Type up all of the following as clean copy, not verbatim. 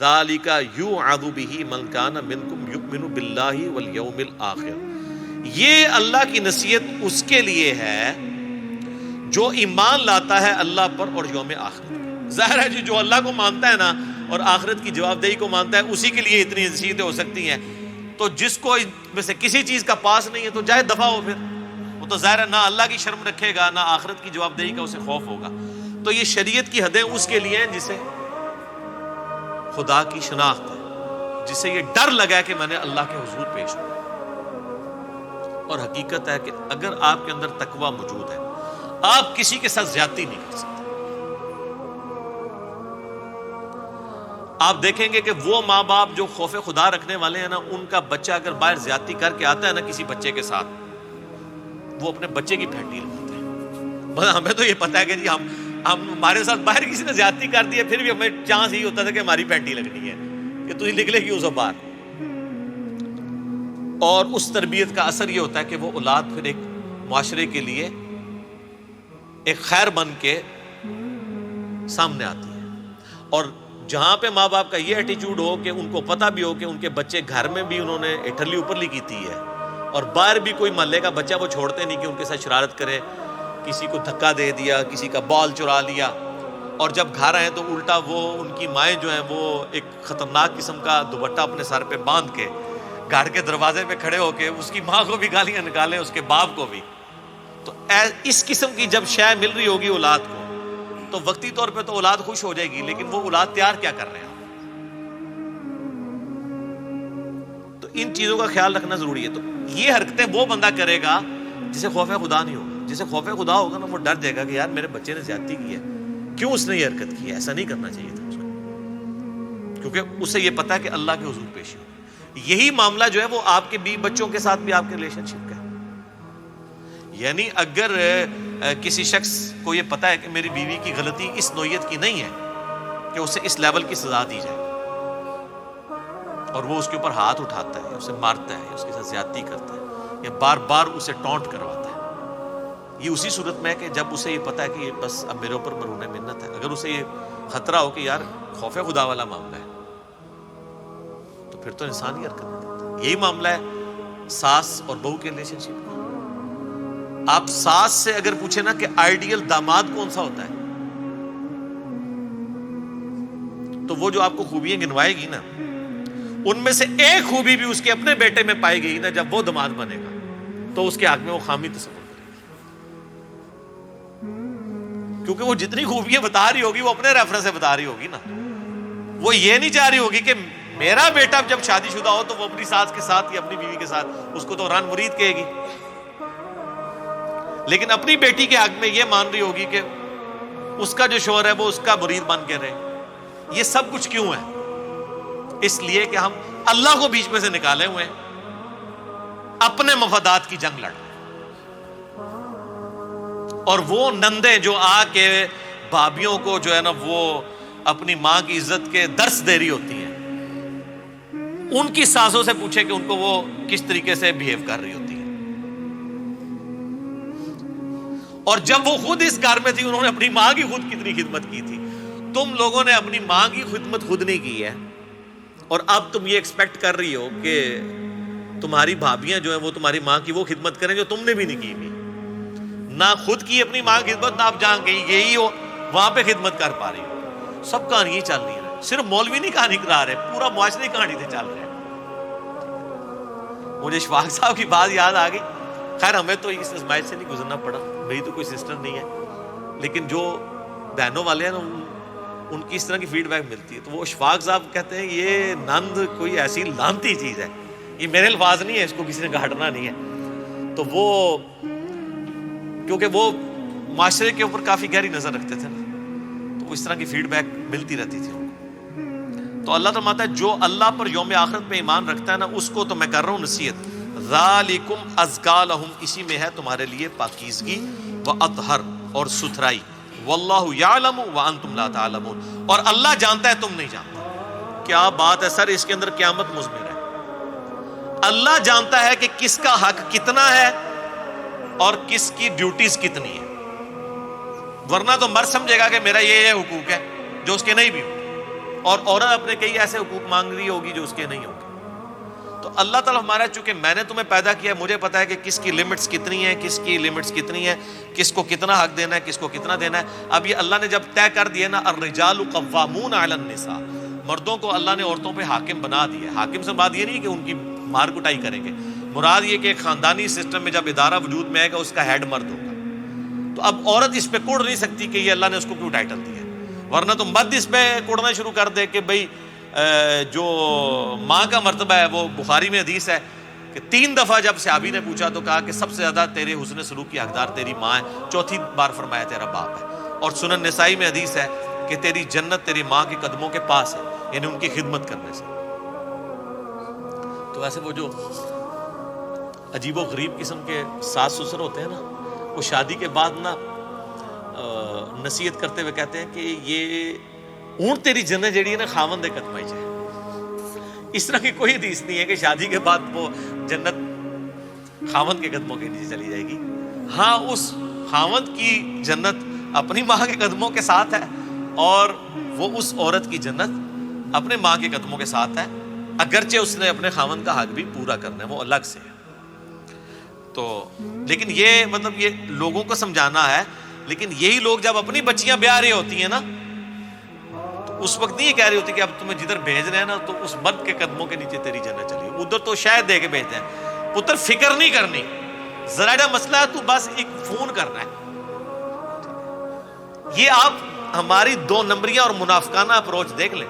ذالک یوعظ بہ من کان منکم یؤمن باللہ والیوم الآخر، یہ اللہ کی نصیحت اس کے لیے ہے جو ایمان لاتا ہے اللہ پر اور یوم آخرت پر۔ ظاہر ہے جو اللہ کو مانتا ہے نا اور آخرت کی جواب دہی کو مانتا ہے، اسی کے لیے اتنی نصیحتیں ہو سکتی ہیں۔ تو جس کو میں سے کسی چیز کا پاس نہیں ہے تو جائے دفع ہو، پھر وہ تو ظاہر ہے نہ اللہ کی شرم رکھے گا نہ آخرت کی جواب دہی کا اسے خوف ہوگا۔ تو یہ شریعت کی حدیں اس کے لیے ہیں جسے خدا کی شناخت ہے، جسے یہ ڈر لگا کہ میں نے اللہ کے حضور پیش ہوں۔ اور حقیقت ہے کہ اگر آپ کے اندر تقوی موجود ہے، آپ کسی کے ساتھ زیادتی نہیں کر سکتے۔ آپ دیکھیں گے کہ وہ ماں باپ جو خوف خدا رکھنے والے ہیں نا، ان کا بچہ اگر باہر زیادتی کر کے آتا ہے نا کسی بچے کے ساتھ، وہ اپنے بچے کی پھینٹی لگاتے ہیں۔ بس ہمیں تو یہ پتا ہے کہ جی ہم ہمارے ساتھ باہر کسی نے زیادتی کر دی ہے، پھر بھی ہمیں چانس ہی ہوتا تھا کہ ہماری پھینٹی لگنی ہے کہ تجھے نکلے کیوں سب باہر۔ اور اس تربیت کا اثر یہ ہوتا ہے کہ وہ اولاد پھر ایک معاشرے کے لیے ایک خیر بن کے سامنے آتی ہے۔ اور جہاں پہ ماں باپ کا یہ ایٹیچیوڈ ہو کہ ان کو پتہ بھی ہو کہ ان کے بچے گھر میں بھی انہوں نے اٹھلی اوپرلی کی ہے، اور باہر بھی کوئی محلے کا بچہ وہ چھوڑتے نہیں کہ ان کے ساتھ شرارت کرے، کسی کو دھکا دے دیا، کسی کا بال چرا لیا، اور جب گھر آئے تو الٹا وہ ان کی مائیں جو ہیں وہ ایک خطرناک قسم کا دوپٹہ اپنے سر پہ باندھ کے گھر کے دروازے پہ کھڑے ہو کے اس کی ماں کو بھی گالیاں نکالیں، اس کے باپ کو بھی۔ تو اس قسم کی جب شے مل رہی ہوگی اولاد کو تو وقتی طور پہ تو اولاد خوش ہو جائے گی، لیکن وہ اولاد تیار کیا کر رہے ہیں؟ تو ان چیزوں کا خیال رکھنا ضروری ہے۔ تو یہ حرکتیں وہ بندہ کرے گا جسے خوف خدا نہیں ہوگا۔ جسے خوف خدا ہوگا نا، وہ ڈر جائے گا کہ یار میرے بچے نے زیادتی کی ہے، کیوں اس نے یہ حرکت کی ہے، ایسا نہیں کرنا چاہیے تھا اس کو، کیونکہ اسے یہ پتا ہے کہ اللہ کے حضور پیشی ہو۔ یہی معاملہ جو ہے وہ آپ کے بیوی بچوں کے ساتھ بھی آپ کے ریلیشن شپ کا ہے۔ یعنی اگر کسی شخص کو یہ پتا ہے کہ میری بیوی کی غلطی اس نوعیت کی نہیں ہے کہ اسے اس لیول کی سزا دی جائے، اور وہ اس کے اوپر ہاتھ اٹھاتا ہے، اسے مارتا ہے، اس کے ساتھ زیادتی کرتا ہے، یا بار بار اسے ٹونٹ کرواتا ہے، یہ اسی صورت میں ہے کہ جب اسے یہ پتا ہے کہ یہ بس اب میرے اوپر مرہون منت ہے۔ اگر اسے یہ خطرہ ہو کہ یار خوف خدا والا معاملہ ہے تو پھر تو انسان ہی حرکت نہیں کرتا۔ یہی معاملہ ہے ساس اور بہو کے ریلیشن شپ کا۔ آپ ساس سے اگر پوچھیں نا کہ آئیڈیل داماد کون سا ہوتا ہے، تو وہ جو آپ کو خوبیاں گنوائے گی نا، ان میں سے ایک خوبی بھی اس کے اپنے بیٹے میں پائی گئی نا، جب وہ داماد بنے گا تو اس کے حق میں وہ خامی تصور کرے گی، کیونکہ وہ جتنی خوبیاں بتا رہی ہوگی وہ اپنے ریفرنس سے بتا رہی ہوگی نا۔ وہ یہ نہیں چاہ رہی ہوگی کہ میرا بیٹا جب شادی شدہ ہو تو وہ اپنی ساس کے ساتھ یا اپنی بیوی کے ساتھ اس کو تو ران مرید کہے گی، لیکن اپنی بیٹی کے حق میں یہ مان رہی ہوگی کہ اس کا جو شوہر ہے وہ اس کا مرید بن کے رہے۔ یہ سب کچھ کیوں ہے؟ اس لیے کہ ہم اللہ کو بیچ میں سے نکالے ہوئے ہیں، اپنے مفادات کی جنگ لڑ رہے ہیں۔ اور وہ نندیں جو آ کے بھابیوں کو جو ہے نا وہ اپنی ماں کی عزت کے درس دے رہی ہوتی ہیں، ان کی ساسوں سے پوچھیں کہ ان کو وہ کس طریقے سے بہیو کر رہی ہوتی ہیں۔ اور جب وہ خود اس گھر میں تھی انہوں نے اپنی ماں کی خود کتنی خدمت کی تھی۔ تم لوگوں نے اپنی ماں کی خدمت خود نہیں کی ہے، اور اب تم یہ ایکسپیکٹ کر رہی ہو کہ تمہاری بھابیاں جو ہیں وہ تمہاری ماں کی وہ خدمت کریں جو تم نے بھی نہیں کی بھی، نہ خود کی اپنی ماں کی خدمت، نہ آپ جہاں کہیں گئی ہو وہاں پہ خدمت کر پا رہی ہو۔ سب کہانی چل رہی ہے، صرف مولوی نہیں کہانی کرا رہے، پورا معاشرے کہانی سے چل رہا ہے۔ مجھے اشفاق صاحب کی بات یاد آ گئی، خیر ہمیں تو اس ازمائش سے نہیں گزرنا پڑا، میری تو کوئی سسٹر نہیں ہے، لیکن جو بہنوں والے ہیں نا ان کی اس طرح کی فیڈ بیک ملتی ہے، تو وہ اشفاق صاحب کہتے ہیں یہ نند کوئی ایسی لانتی چیز ہے، یہ میرے الفاظ نہیں ہے، اس کو کسی نے گھاٹنا نہیں ہے۔ تو وہ کیونکہ وہ معاشرے کے اوپر کافی گہری نظر رکھتے تھے نا، تو وہ اس طرح کی فیڈ بیک ملتی رہتی تھی ان کو۔ تو اللہ فرماتا ہے جو اللہ پر یوم آخرت پہ ایمان رکھتا ہے نا، اس کو تو میں کر رہا ہوں نصیحت، ذالکم ازکا لہم، اسی میں ہے تمہارے لیے پاکیزگی و اطہر اور ستھرائی، واللہ یعلم وانتم لا تعلمون، اور اللہ جانتا ہے تم نہیں جانتے۔ کیا بات ہے سر، اس کے اندر قیامت مضمر ہے۔ اللہ جانتا ہے کہ کس کا حق کتنا ہے اور کس کی ڈیوٹیز کتنی ہے، ورنہ تو مرد سمجھے گا کہ میرا یہ حقوق ہے جو اس کے نہیں بھی ہو۔ اور عورت اپنے کئی ایسے حقوق مانگ رہی ہوگی جو اس کے نہیں ہوں گے. تو اللہ تعالیٰ ہمارا چونکہ میں نے تمہیں پیدا کیا، مجھے پتا ہے کہ کس کی لمٹس کتنی ہیں، کس کی لمٹس کتنی ہیں، کس کو کتنا حق دینا ہے، کس کو کتنا دینا ہے. اب یہ اللہ نے جب طے کر دیا نا، الرجال قوامون علی النساء، مردوں کو اللہ نے عورتوں پہ حاکم بنا دیا ہے. حاکم سے بات یہ نہیں کہ ان کی مار کٹائی کریں گے، مراد یہ کہ ایک خاندانی سسٹم میں جب ادارہ وجود میں آئے گا اس کا ہیڈ مرد ہوگا. تو اب عورت اس پہ کوڑ نہیں سکتی کہ یہ اللہ نے اس کو کیوں ٹائٹل دیا ہے، ورنہ تو مرد اس پہ کوڑنا شروع کر دے کہ بھئی جو ماں کا مرتبہ ہے، وہ بخاری میں حدیث ہے کہ 3 دفعہ جب صحابی نے پوچھا تو کہا کہ سب سے زیادہ تیرے حسن سلوک کی حقدار تیری ماں ہے، 4تھی بار فرمایا تیرا باپ ہے. اور سنن نسائی میں حدیث ہے کہ تیری جنت تیری ماں کے قدموں کے پاس ہے، یعنی ان کی خدمت کرنے سے. تو ویسے وہ جو عجیب و غریب قسم کے ساس سسر ہوتے ہیں نا، وہ شادی کے بعد نا نصیحت کرتے ہوئے کہتے ہیں کہ یہ اونٹ تیری جنت جیڑی ہے نا خاوند دے قدماں وچ ہے. اس طرح کی کوئی حدیث نہیں ہے کہ شادی کے بعد وہ جنت خاوند کے قدموں کے نیچے چلی جائے گی. ہاں، اس خاوند کی جنت اپنی ماں کے قدموں کے ساتھ ہے، اور وہ اس عورت کی جنت اپنے ماں کے قدموں کے ساتھ ہے، اگرچہ اس نے اپنے خاوند کا حق بھی پورا کرنا ہے، وہ الگ سے ہے. تو لیکن یہ مطلب یہ لوگوں کو سمجھانا ہے. لیکن یہی لوگ جب اپنی بچیاں بیاہ رہی ہوتی ہیں نا، تو اس وقت نہیں یہ کہہ رہی ہوتی کہ اب تمہیں جدھر بھیج رہے ہیں نا تو اس مرد کے قدموں کے نیچے تیری جنت چلی. ادھر تو شاید دے کے بھیجتے ہیں، پتر فکر نہیں کرنی، ذرا جا مسئلہ ہے تو بس ایک فون کرنا ہے. یہ آپ ہماری 2 نمبریاں اور منافقانہ اپروچ دیکھ لیں.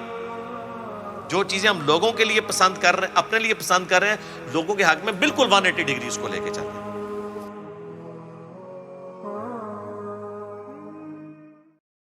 جو چیزیں ہم لوگوں کے لیے پسند کر رہے ہیں، اپنے لیے پسند کر رہے ہیں، لوگوں کے حق میں بالکل 180 ڈگری اس کو لے کے چلیں.